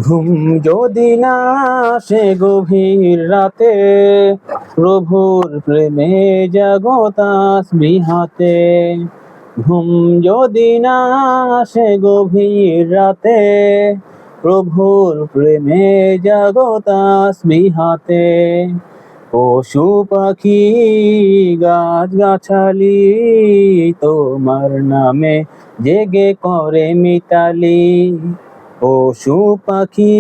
ঘুম যদি না আসে গভীর রাতে, প্রভুর প্রেমে জাগো তাসবিহ হাতে। ঘুম যদি না আসে গভীর রাতে, প্রভুর প্রেমে জাগো তাসবিহ হাতে। পশু পাখি গাছ গাছালি তোমার নামে জেগে করে মিতালি। পশু পাখি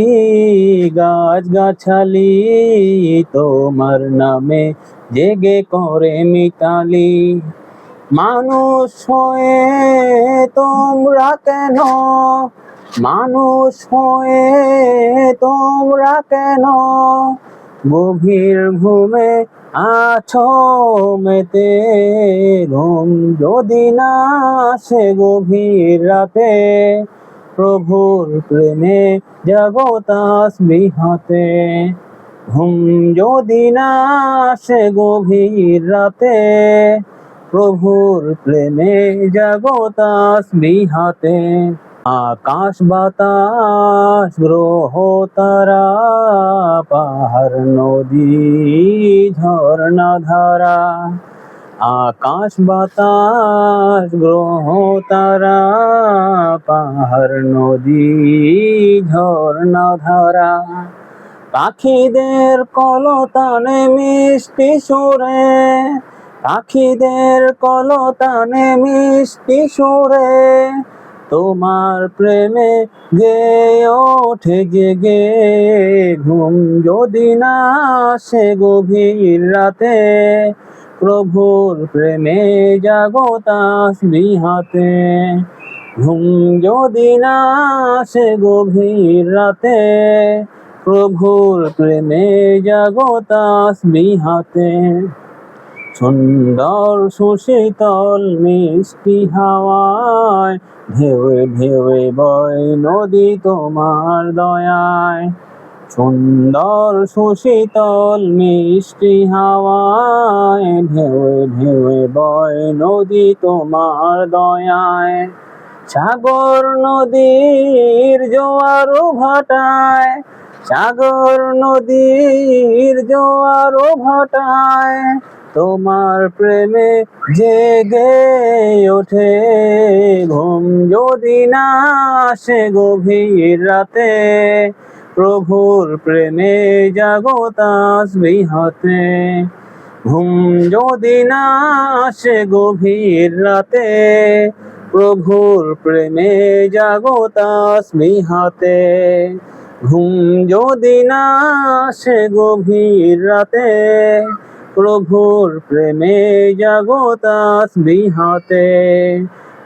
গাছ গাছালি তোমার নামে জেগে করে মিতালি। মানুষ হয়ে তোমরা কেন, মানুষ হয়ে তোমরা কেন গভীর ঘুমে আছো মেতে। ঘুম যদি না আসে গভীর রাতে, প্রভুর প্রেমে জাগো তাসবিহ হাতে। ঘুম যদি না আসে গভীর রাতে, প্রভুর প্রেমে জাগো তাসবিহ হাতে। আকাশ বাতাস গ্রহ তারা, পাহাড় নদী ঝর্ণা ধারা। আকাশ বাতাস গ্রহ তারা, পাহাড় নদী ঝর্ণা ধারা। পাখিদের কলতানে মিষ্টি সুরে, পাখিদের কলতানে মিষ্টি সুরে তোমার প্রেমে গেয়ে ওঠে জেগে। ঘুম যদি না আসে গভীর রাতে, প্রভুর প্রেমে জাগো তাসবিহ হাতে। ঘুম যদি না আসে গভীর রাতে, প্রভুর প্রেমে জাগো তাসবিহ হাতে। সুন্দর সুশীতল মিষ্টি হাওয়ায় ঢেউয়ে ঢেউয়ে বয় নদী তোমার দয়ায়। সুন্দর সুশীতল মিষ্টি হাওয়ায় ঢেউয়ে ঢেউয়ে বয় নদী তোমার দয়ায়। সাগর নদীর জোয়ার ভাটায়, সাগর নদীর জোয়ার ভাটায় তোমার প্রেমে জেগে ওঠে। ঘুম যদি না আসে গভীর রাতে, প্রভুর প্রেমে জাগো তাসবিহ হাতে। ঘুম যদি না আসে গভীর রাতে, প্রভুর প্রেমে জাগো তাসবিহ হাতে। ঘুম যদি না আসে গভীর রাতে, প্রভুর প্রেমে জাগো তাসবিহ হাতে।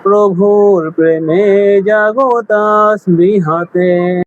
প্রভুর প্রেমে জাগো তাসবিহ হাতে।